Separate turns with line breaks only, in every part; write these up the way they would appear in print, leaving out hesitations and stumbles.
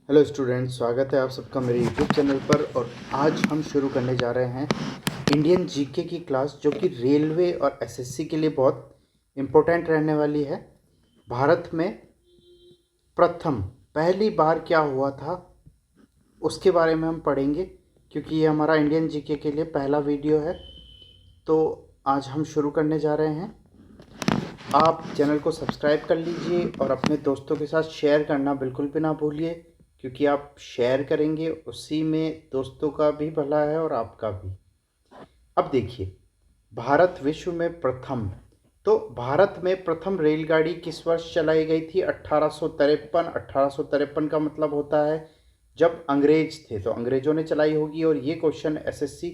Hello student, स्वागत है आप सबका मेरे यूट्यूब चैनल पर। और आज हम शुरू करने जा रहे हैं इंडियन जीके की क्लास, जो कि रेलवे और एसएससी के लिए बहुत इम्पोर्टेंट रहने वाली है। भारत में पहली बार क्या हुआ था उसके बारे में हम पढ़ेंगे, क्योंकि ये हमारा इंडियन जीके के लिए पहला वीडियो है। तो आज हम शुरू करने जा रहे हैं। आप चैनल को सब्सक्राइब कर लीजिए और अपने दोस्तों के साथ शेयर करना बिल्कुल भी ना भूलिए, क्योंकि आप शेयर करेंगे उसी में दोस्तों का भी भला है और आपका भी। अब देखिए, भारत विश्व में प्रथम, तो भारत में प्रथम रेलगाड़ी किस वर्ष चलाई गई थी? 1853। 1853 का मतलब होता है जब अंग्रेज थे, तो अंग्रेजों ने चलाई होगी। और ये क्वेश्चन एसएससी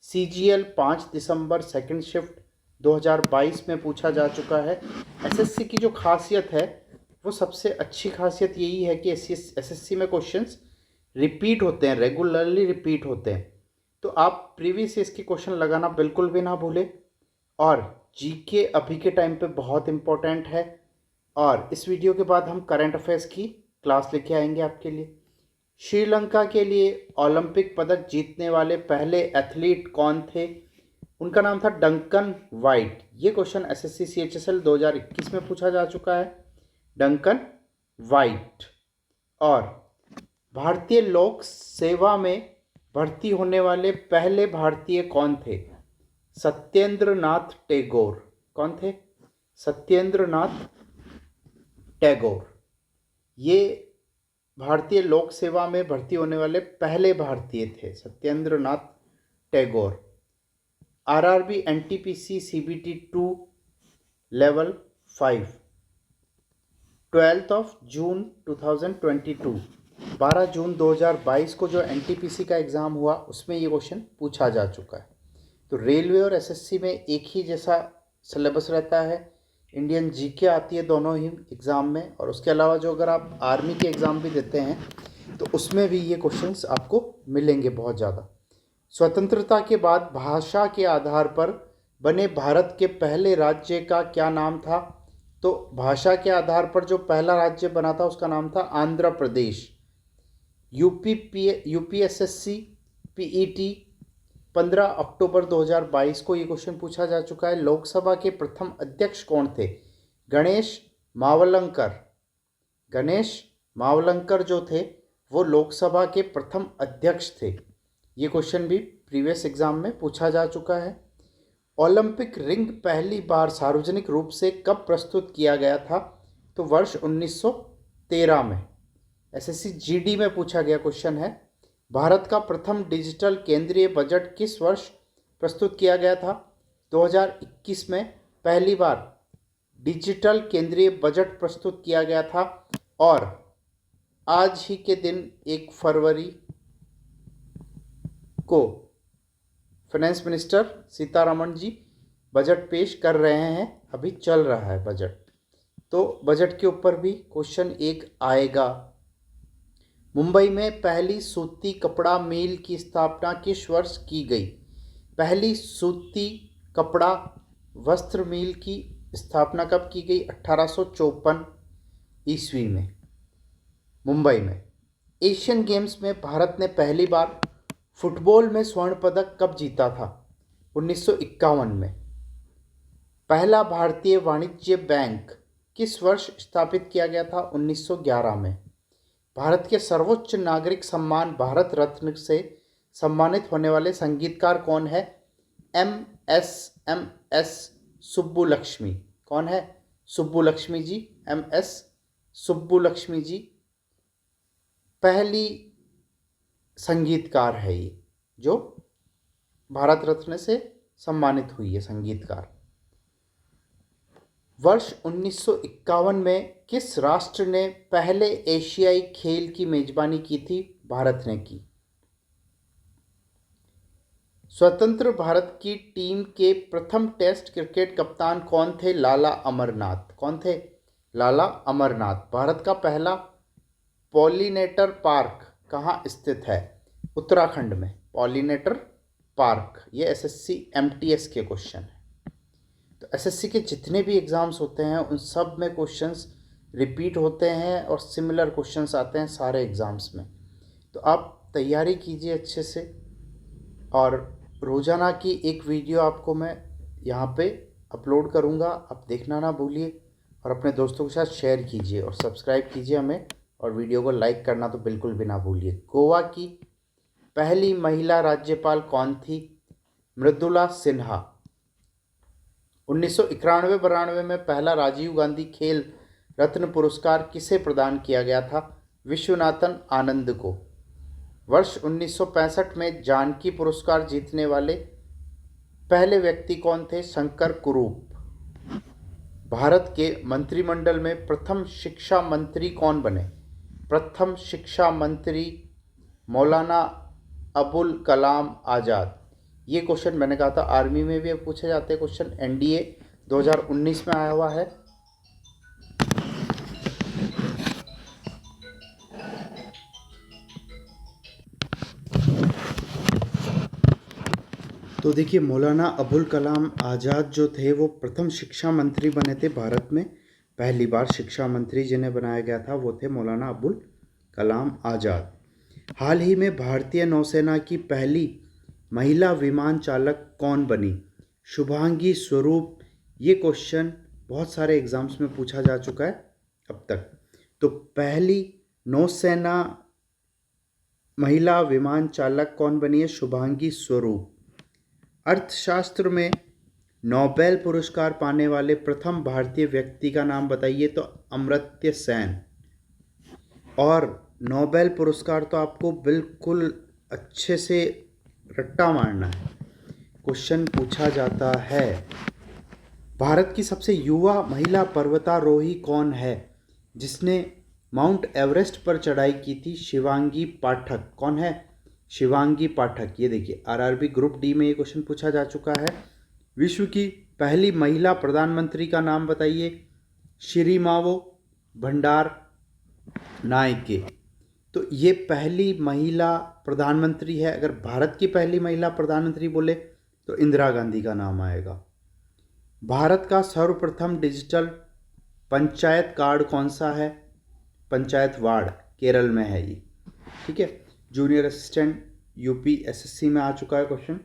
सीजीएल 5 दिसंबर सेकंड शिफ्ट 2022 में पूछा जा चुका है। एसएससी की जो खासियत है, वो सबसे अच्छी खासियत यही है कि एसएससी में क्वेश्चंस रिपीट होते हैं, रेगुलरली रिपीट होते हैं। तो आप प्रीवियस ईयर्स के क्वेश्चन लगाना बिल्कुल भी ना भूलें। और जीके अभी के टाइम पे बहुत इम्पोर्टेंट है। और इस वीडियो के बाद हम करंट अफेयर्स की क्लास लेके आएंगे आपके लिए। श्रीलंका के लिए ओलंपिक पदक जीतने वाले पहले एथलीट कौन थे? उनका नाम था डंकन वाइट। ये क्वेश्चन एसएससी सीएचएसएल 2021 में पूछा जा चुका है। Duncan white. और भारतीय लोक सेवा में भर्ती होने वाले पहले भारतीय कौन थे? सत्येंद्र नाथ टैगोर। कौन थे? सत्येंद्र नाथ टैगोर। ये भारतीय लोक सेवा में भर्ती होने वाले पहले भारतीय थे, Satyendra Nath Tagore. RRB NTPC CBT 2 level 5 12 June 2022, 12 June 2022 को जो एनटीपीसी का एग्ज़ाम हुआ उसमें ये क्वेश्चन पूछा जा चुका है। तो रेलवे और एसएससी में एक ही जैसा सिलेबस रहता है। इंडियन जीके आती है दोनों ही एग्ज़ाम में। और उसके अलावा जो अगर आप आर्मी के एग्ज़ाम भी देते हैं तो उसमें भी ये क्वेश्चंस आपको मिलेंगे बहुत ज़्यादा। स्वतंत्रता के बाद भाषा के आधार पर बने भारत के पहले राज्य का क्या नाम था? तो भाषा के आधार पर जो पहला राज्य बना था उसका नाम था आंध्र प्रदेश। यूपीएसएससी पीईटी 15 अक्टूबर 2022 को ये क्वेश्चन पूछा जा चुका है। लोकसभा के प्रथम अध्यक्ष कौन थे? गणेश मावलंकर। गणेश मावलंकर जो थे वो लोकसभा के प्रथम अध्यक्ष थे। ये क्वेश्चन भी प्रीवियस एग्जाम में पूछा जा चुका है। ओलंपिक रिंग पहली बार सार्वजनिक रूप से कब प्रस्तुत किया गया था? तो वर्ष 1913 में। एसएससी जीडी में पूछा गया क्वेश्चन है। भारत का प्रथम डिजिटल केंद्रीय बजट किस वर्ष प्रस्तुत किया गया था? 2021 में पहली बार डिजिटल केंद्रीय बजट प्रस्तुत किया गया था। और आज ही के दिन 1 फरवरी को finance minister Sitharaman ji budget पेश कर रहे हैं। अभी चल रहा है बजट, तो बजट के ऊपर भी क्वेश्चन एक आएगा। मुंबई में पहली सूती कपड़ा मिल की स्थापना किस वर्ष की गई? पहली सूती कपड़ा वस्त्र मिल की स्थापना कब की गई? 1854 ईस्वी में, मुंबई में। एशियन गेम्स में भारत ने पहली बार फुटबॉल में स्वर्ण पदक कब जीता था? 1951 में। पहला भारतीय वाणिज्य बैंक किस वर्ष स्थापित किया गया था? 1911 में। भारत के सर्वोच्च नागरिक सम्मान भारत रत्न से सम्मानित होने वाले संगीतकार कौन है? M S Subbulakshmi. कौन है? सुब्बुलक्ष्मी जी। एम.एस. सुब्बुलक्ष्मी जी पहली संगीतकार है ये जो भारत रत्न से सम्मानित हुई है, संगीतकार। वर्ष 1951 में किस राष्ट्र ने पहले एशियाई खेल की मेजबानी की थी? भारत ने की। स्वतंत्र भारत की टीम के प्रथम टेस्ट क्रिकेट कप्तान कौन थे? लाला अमरनाथ। कौन थे? लाला अमरनाथ। भारत का पहला पॉलिनेटर पार्क कहाँ स्थित है? उत्तराखंड में। Pollinator park. ये एसएससी एमटीएस के क्वेश्चन है। तो एसएससी के जितने भी एग्ज़ाम्स होते हैं उन सब में क्वेश्चंस रिपीट होते हैं और सिमिलर क्वेश्चंस आते हैं सारे एग्ज़ाम्स में। तो आप तैयारी कीजिए अच्छे से, और रोज़ाना की एक वीडियो आपको मैं यहाँ पे अपलोड करूँगा, आप देखना ना भूलिए, और अपने दोस्तों के साथ शेयर कीजिए और सब्सक्राइब कीजिए हमें, और वीडियो को लाइक करना तो बिल्कुल भी ना भूलिए। गोवा की पहली महिला राज्यपाल कौन थी? मृदुला सिन्हा। 1991-92 में पहला राजीव गांधी खेल रत्न पुरस्कार किसे प्रदान किया गया था? विश्वनाथन आनंद को। वर्ष 1965 में जानकी पुरस्कार जीतने वाले पहले व्यक्ति कौन थे? शंकर कुरूप। भारत के मंत्रिमंडल में प्रथम शिक्षा मंत्री कौन बने? प्रथम शिक्षा मंत्री मौलाना अबुल कलाम आज़ाद। ये क्वेश्चन मैंने कहा था आर्मी में भी अब पूछे जाते हैं क्वेश्चन, एनडीए 2019 में आया हुआ है। तो देखिए, मौलाना अबुल कलाम आज़ाद जो थे वो प्रथम शिक्षा मंत्री बने थे भारत में। पहली बार शिक्षा मंत्री जिन्हें बनाया गया था वो थे मौलाना अबुल कलाम आज़ाद। हाल ही में भारतीय नौसेना की पहली महिला विमान चालक कौन बनी? शुभांगी स्वरूप। ये क्वेश्चन बहुत सारे एग्ज़ाम्स में पूछा जा चुका है अब तक। तो पहली नौसेना महिला विमान चालक कौन बनी है? शुभांगी स्वरूप। अर्थशास्त्र में नोबेल पुरस्कार पाने वाले प्रथम भारतीय व्यक्ति का नाम बताइए। तो अमर्त्य सेन। और नोबेल पुरस्कार तो आपको बिल्कुल अच्छे से रट्टा मारना है, क्वेश्चन पूछा जाता है। भारत की सबसे युवा महिला पर्वतारोही कौन है जिसने माउंट एवरेस्ट पर चढ़ाई की थी? शिवांगी पाठक। कौन है? शिवांगी पाठक। ये देखिए, आरआरबी ग्रुप डी में ये क्वेश्चन पूछा जा चुका है। विश्व की पहली महिला प्रधानमंत्री का नाम बताइए। श्रीमावो भंडार नायके। तो ये पहली महिला प्रधानमंत्री है। अगर भारत की पहली महिला प्रधानमंत्री बोले तो इंदिरा गांधी का नाम आएगा। भारत का सर्वप्रथम डिजिटल पंचायत कार्ड कौन सा है? पंचायत वार्ड, केरल में है ये। ठीक है, जूनियर असिस्टेंट यूपी एसएससी में आ चुका है क्वेश्चन।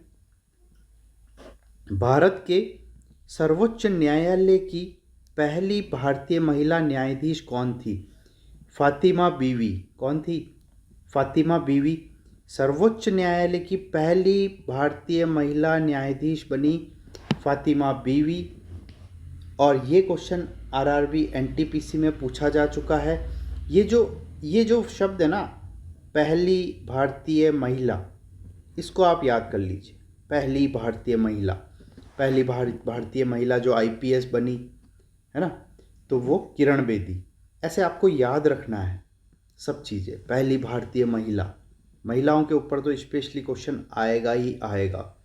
भारत के सर्वोच्च न्यायालय की पहली भारतीय महिला न्यायाधीश कौन थी? फातिमा बीवी। कौन थी? फातिमा बीवी। सर्वोच्च न्यायालय की पहली भारतीय महिला न्यायाधीश बनी फातिमा बीवी। और ये क्वेश्चन आरआरबी एनटीपीसी में पूछा जा चुका है। ये जो शब्द है ना, पहली भारतीय महिला, इसको आप याद कर लीजिए। पहली भारतीय महिला, पहली भारतीय महिला जो आईपीएस बनी है ना, तो वो किरण बेदी। ऐसे आपको याद रखना है सब चीज़ें। पहली भारतीय महिला, महिलाओं के ऊपर तो स्पेशली क्वेश्चन आएगा ही आएगा।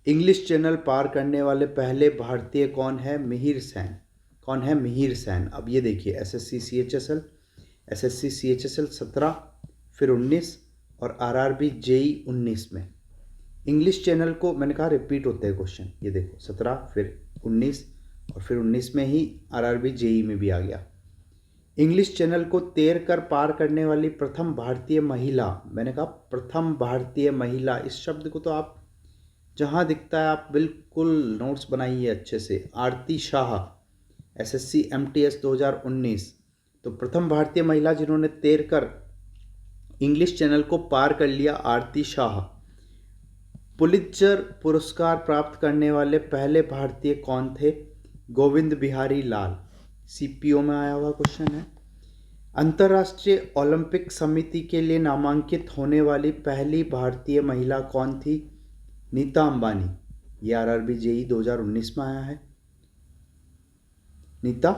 इंग्लिश चैनल पार करने वाले पहले भारतीय कौन है? मिहिर सेन। कौन है? मिहिर सेन। अब ये देखिए, एसएससी सीएचएसएल 17, फिर 19 और आरआरबी जेई 19 में इंग्लिश चैनल को मैंने कहा रिपीट होते हैं क्वेश्चन। ये देखो, 17 फिर 19 और फिर 19 में ही आरआरबी जेई में भी आ गया। इंग्लिश चैनल को तैर कर पार करने वाली प्रथम भारतीय महिला, मैंने कहा प्रथम भारतीय महिला। इस शब्द को तो आप जहाँ दिखता है आप बिल्कुल नोट्स बनाइए अच्छे से। आरती शाह, एसएससी एमटीएस 2019। तो प्रथम भारतीय महिला जिन्होंने तैर कर इंग्लिश चैनल को पार कर लिया, आरती शाह। पुलित्जर पुरस्कार प्राप्त करने वाले पहले भारतीय कौन थे? गोविंद बिहारी लाल। सीपीओ में आया हुआ क्वेश्चन है। अंतर्राष्ट्रीय ओलंपिक समिति के लिए नामांकित होने वाली पहली भारतीय महिला कौन थी? नीता अंबानी। ये आरआरबी जेई 2019 में आया है, नीता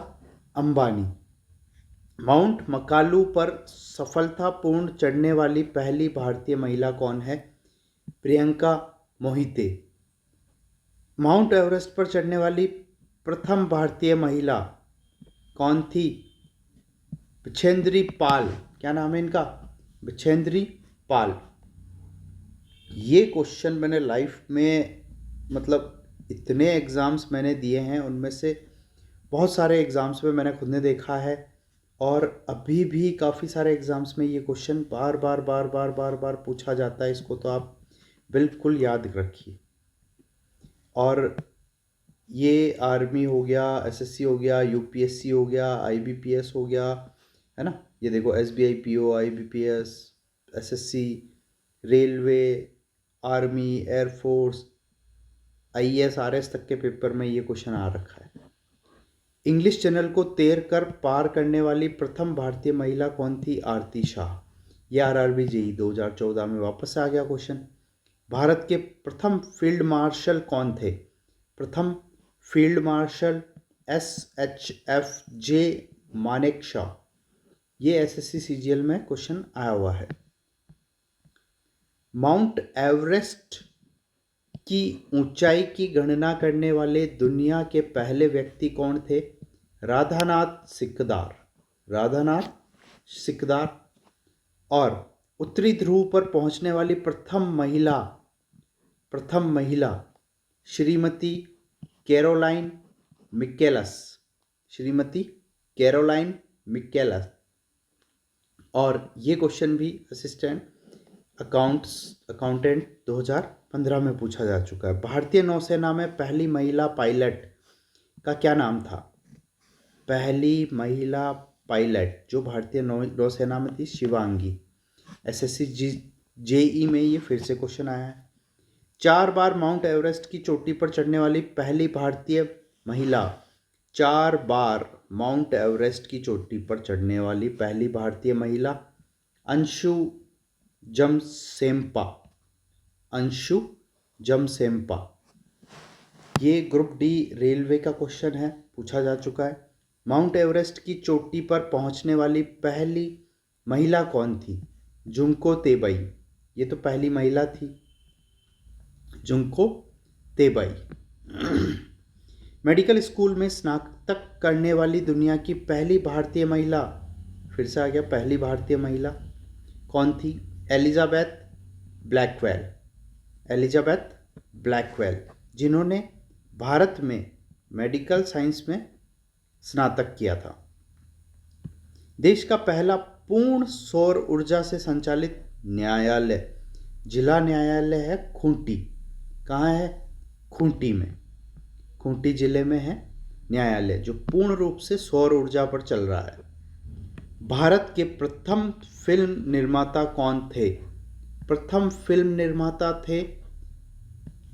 अंबानी। माउंट मकालू पर सफलतापूर्ण चढ़ने वाली पहली भारतीय महिला कौन है? प्रियंका मोहिते। माउंट एवरेस्ट पर चढ़ने वाली प्रथम भारतीय महिला कौन थी? बिछेंद्री पाल। क्या नाम है इनका? बिछेंद्री पाल। ये क्वेश्चन मैंने लाइफ में मतलब इतने एग्ज़ाम्स मैंने दिए हैं, उनमें से बहुत सारे एग्ज़ाम्स में मैंने खुद ने देखा है और अभी भी काफ़ी सारे एग्ज़ाम्स में ये क्वेश्चन बार बार बार बार बार बार पूछा जाता है, इसको तो आप बिल्कुल याद रखिए। और ये आर्मी हो गया, एसएससी हो गया, यूपीएससी हो गया, आईबीपीएस हो गया, है ना। ये देखो SBI PO, IBPS, SSC, railway, army, air force, IAS, RS तक के पेपर में ये क्वेश्चन आ रखा है। इंग्लिश चैनल को तैर कर पार करने वाली प्रथम भारतीय महिला कौन थी? आरती शाह। ये आरआरबी जेई 2014 में वापस आ गया क्वेश्चन। भारत के प्रथम फील्ड मार्शल कौन थे? प्रथम फील्ड मार्शल SHF जे मानेकशॉ। ये एसएससी सीजीएल में क्वेश्चन आया हुआ है। माउंट एवरेस्ट की ऊंचाई की गणना करने वाले दुनिया के पहले व्यक्ति कौन थे? राधानाथ सिकदार। राधानाथ सिकदार। और उत्तरी ध्रुव पर पहुंचने वाली प्रथम महिला श्रीमती कैरोलाइन मिकेलस। श्रीमती कैरोलाइन मिकेलस। और ये क्वेश्चन भी असिस्टेंट अकाउंटेंट 2015 में पूछा जा चुका है। भारतीय नौसेना में पहली महिला पायलट का क्या नाम था? पहली महिला पायलट जो भारतीय नौसेना में थी, शिवांगी। एसएससी जेई में ये फिर से क्वेश्चन आया है। 4 बार माउंट एवरेस्ट की चोटी पर चढ़ने वाली पहली भारतीय महिला। 4 बार माउंट एवरेस्ट की चोटी पर चढ़ने वाली पहली भारतीय महिला अंशु जमसेम्पा। अंशु जमसेम्पा। ये ग्रुप डी रेलवे का क्वेश्चन है, पूछा जा चुका है। माउंट एवरेस्ट की चोटी पर पहुंचने वाली पहली महिला कौन थी? Junko Tabei. ये तो पहली महिला थी, जुंको तेबई। मेडिकल स्कूल में स्नातक करने वाली दुनिया की पहली भारतीय महिला, फिर से आ गया पहली भारतीय महिला, कौन थी? Elizabeth Blackwell. एलिजाबेथ ब्लैकवेल, जिन्होंने भारत में मेडिकल साइंस में स्नातक किया था। देश का पहला पूर्ण सौर ऊर्जा से संचालित न्यायालय, जिला न्यायालय है खूंटी। कहाँ है? खूंटी में। खूंटी जिले में है न्यायालय जो पूर्ण रूप से सौर ऊर्जा पर चल रहा है। भारत के प्रथम फिल्म निर्माता कौन थे? प्रथम फिल्म निर्माता थे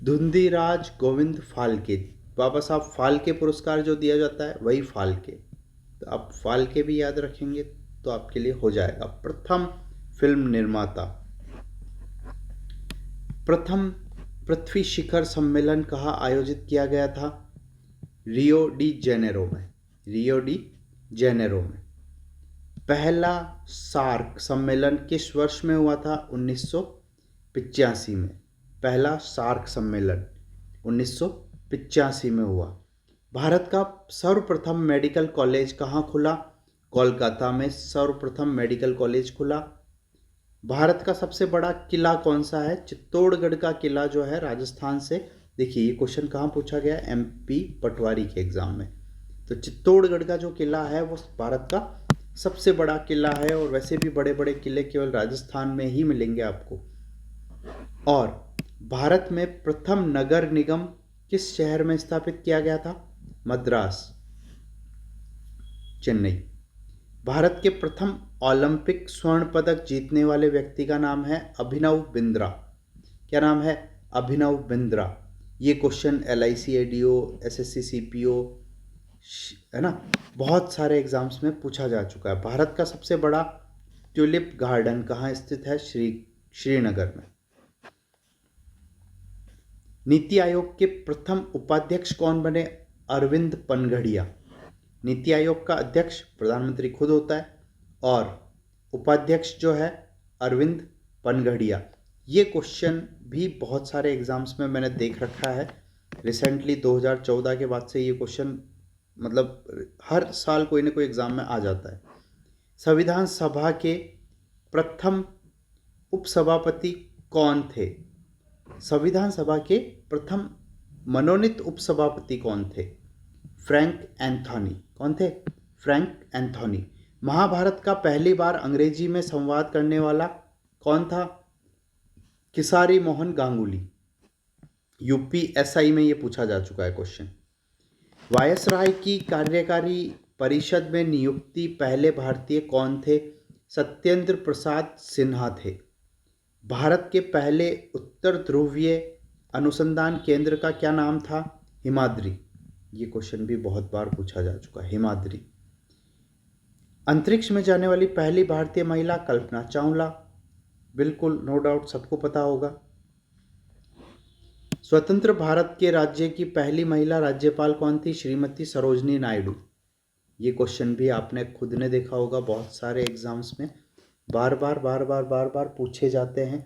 धुंधीराज गोविंद फाल्के। बाबा साहब फाल्के पुरस्कार जो दिया जाता है वही फाल्के, तो आप फाल्के भी याद रखेंगे तो आपके लिए हो जाएगा। प्रथम फिल्म निर्माता। प्रथम पृथ्वी शिखर सम्मेलन कहाँ आयोजित किया गया था? रियो डी जेनेरो में। रियो डी जेनेरो में। पहला सार्क सम्मेलन किस वर्ष में हुआ था? 1985 में। पहला सार्क सम्मेलन 1985 में हुआ। भारत का सर्वप्रथम मेडिकल कॉलेज कहाँ खुला? कोलकाता में सर्वप्रथम मेडिकल कॉलेज खुला। भारत का सबसे बड़ा किला कौन सा है? चित्तौड़गढ़ का किला जो है राजस्थान से। देखिए ये क्वेश्चन कहाँ पूछा गया? एमपी पटवारी के एग्जाम में। तो चित्तौड़गढ़ का जो किला है वो भारत का सबसे बड़ा किला है, और वैसे भी बड़े बड़े किले केवल राजस्थान में ही मिलेंगे आपको। और भारत में प्रथम नगर निगम किस शहर में स्थापित किया गया था? मद्रास, चेन्नई। भारत के प्रथम ओलंपिक स्वर्ण पदक जीतने वाले व्यक्ति का नाम है अभिनव बिंद्रा। क्या नाम है? अभिनव बिंद्रा। ये question LIC ADO, SSC CPO, है ना, बहुत सारे एग्जाम्स में पूछा जा चुका है। भारत का सबसे बड़ा ट्यूलिप गार्डन कहाँ स्थित है? श्रीनगर में। नीति आयोग के प्रथम उपाध्यक्ष कौन बने? अरविंद पनघड़िया। नीति आयोग का अध्यक्ष प्रधानमंत्री खुद होता है, और उपाध्यक्ष जो है अरविंद पनघड़िया। ये क्वेश्चन भी बहुत सारे एग्जाम्स में मैंने देख रखा है रिसेंटली। 2014 के बाद से ये क्वेश्चन मतलब हर साल कोई ना कोई एग्जाम में आ जाता है। संविधान सभा के प्रथम उपसभापति कौन थे? संविधान सभा के प्रथम मनोनीत उपसभापति कौन थे? Frank Anthony. कौन थे? Frank Anthony. महाभारत का पहली बार अंग्रेजी में संवाद करने वाला कौन था? किसारी मोहन गांगुली। यूपीएसआई में ये पूछा जा चुका है क्वेश्चन। वायसराय की कार्यकारी परिषद में नियुक्ति पहले भारतीय कौन थे? सत्येंद्र प्रसाद सिन्हा थे। भारत के पहले उत्तर ध्रुवीय अनुसंधान केंद्र का क्या नाम था? हिमाद्री। ये क्वेश्चन भी बहुत बार पूछा जा चुका है, हिमाद्री। अंतरिक्ष में जाने वाली पहली भारतीय महिला कल्पना चावला। बिल्कुल नो डाउट सबको पता होगा। स्वतंत्र भारत के राज्य की पहली महिला राज्यपाल कौन थी? श्रीमती सरोजनी नायडू। ये क्वेश्चन भी आपने खुद ने देखा होगा, बहुत सारे एग्जाम्स में बार बार पूछे जाते हैं।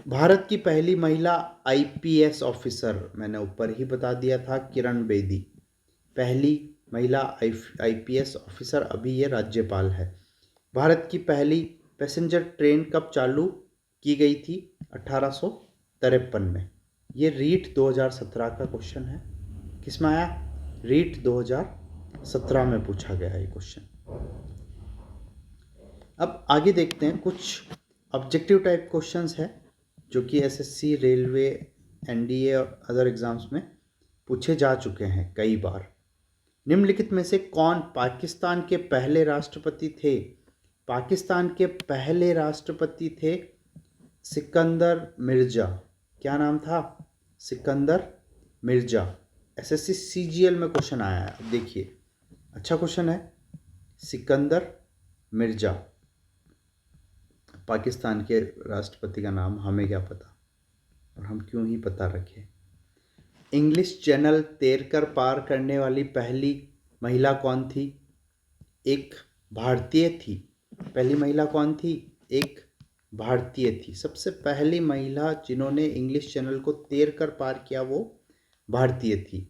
भारत की पहली महिला आईपीएस ऑफिसर, मैंने ऊपर ही बता दिया था, किरण बेदी। पहली महिला आईपीएस ऑफिसर, अभी ये राज्यपाल है। भारत की पहली पैसेंजर ट्रेन कब चालू की गई थी? 1853 में। ये रीट 2017 का क्वेश्चन है। किस में आया? रीट 2017 में पूछा गया है ये क्वेश्चन। अब आगे देखते हैं, कुछ ऑब्जेक्टिव टाइप क्वेश्चंस है जो कि एसएससी, रेलवे, एनडीए और अदर एग्जाम्स में पूछे जा चुके हैं कई बार। निम्नलिखित में से कौन पाकिस्तान के पहले राष्ट्रपति थे? पाकिस्तान के पहले राष्ट्रपति थे सिकंदर मिर्जा। क्या नाम था? सिकंदर मिर्जा। एसएससी सीजीएल में क्वेश्चन आया है। अब देखिए, अच्छा क्वेश्चन है। सिकंदर मिर्जा पाकिस्तान के राष्ट्रपति का नाम हमें क्या पता, और हम क्यों ही पता रखें। इंग्लिश चैनल तैरकर पार करने वाली पहली महिला कौन थी? एक भारतीय थी। पहली महिला कौन थी? एक भारतीय थी। सबसे पहली महिला जिन्होंने इंग्लिश चैनल को तैरकर पार किया वो भारतीय थी।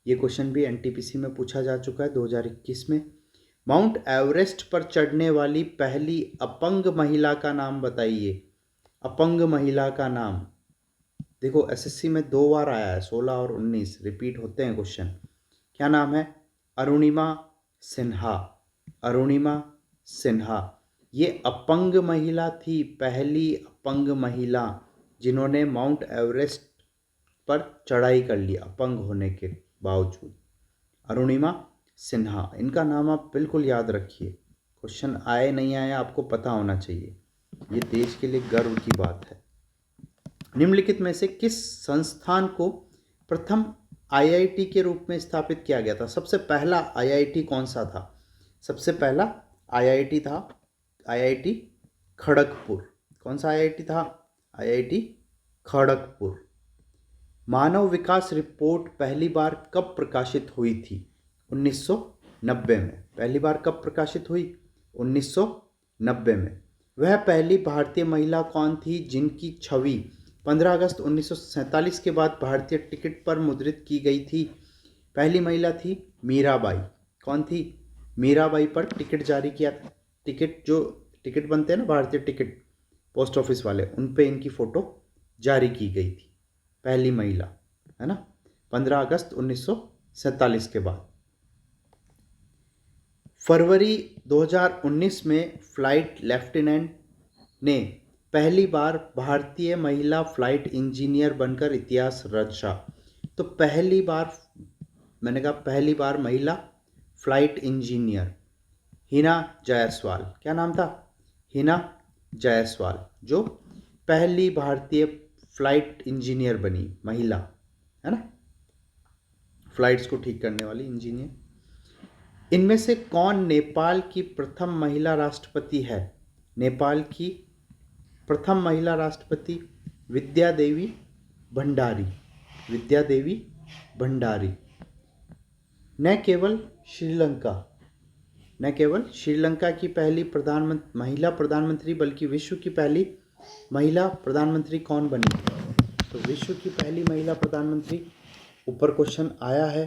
ये क्वेश्चन भी एनटीपीसी में पूछा जा चुका है 2021 में। माउंट एवरेस्ट पर चढ़ने वाली पहली अपंग महिला का नाम बताइए। अपंग महिला का नाम देखो, एसएससी में 2 बार आया है, 16 और 19 रिपीट होते हैं क्वेश्चन। क्या नाम है? अरुणिमा सिन्हा। अरुणिमा सिन्हा ये अपंग महिला थी, पहली अपंग महिला जिन्होंने माउंट एवरेस्ट पर चढ़ाई कर ली अपंग होने के बावजूद। अरुणिमा सिन्हा, इनका नाम आप बिल्कुल याद रखिए। क्वेश्चन आए नहीं आए आपको पता होना चाहिए, ये देश के लिए गर्व की बात है। निम्नलिखित में से किस संस्थान को प्रथम आईआईटी के रूप में स्थापित किया गया था? सबसे पहला आईआईटी कौन सा था? सबसे पहला आईआईटी था आईआईटी खड़गपुर। कौन सा आईआईटी था? आईआईटी खड़गपुर। मानव विकास रिपोर्ट पहली बार कब प्रकाशित हुई थी? 1990 में। पहली बार कब प्रकाशित हुई? 1990 में। वह पहली भारतीय महिला कौन थी जिनकी छवि 15 अगस्त 1947 के बाद भारतीय टिकट पर मुद्रित की गई थी? पहली महिला थी मीराबाई। कौन थी? मीराबाई पर टिकट जारी किया था। टिकट, जो टिकट बनते हैं ना भारतीय टिकट पोस्ट ऑफिस वाले, उन पे इनकी फ़ोटो जारी की गई थी। पहली महिला है ना, 15 अगस्त 1947 के बाद। फरवरी 2019 में फ्लाइट लेफ्टिनेंट ने पहली बार भारतीय महिला फ्लाइट इंजीनियर बनकर इतिहास रचा। तो पहली बार, मैंने कहा पहली बार महिला फ्लाइट इंजीनियर हिना जायसवाल। क्या नाम था? हिना जायसवाल, जो पहली भारतीय फ्लाइट इंजीनियर बनी महिला, है ना, फ्लाइट्स को ठीक करने वाली इंजीनियर। इनमें से कौन नेपाल की प्रथम महिला राष्ट्रपति है? नेपाल की प्रथम महिला राष्ट्रपति विद्या देवी भंडारी। विद्या देवी भंडारी। न केवल श्रीलंका की पहली महिला प्रधानमंत्री बल्कि विश्व की पहली महिला प्रधानमंत्री कौन बनी? तो विश्व की पहली महिला प्रधानमंत्री, ऊपर क्वेश्चन आया है,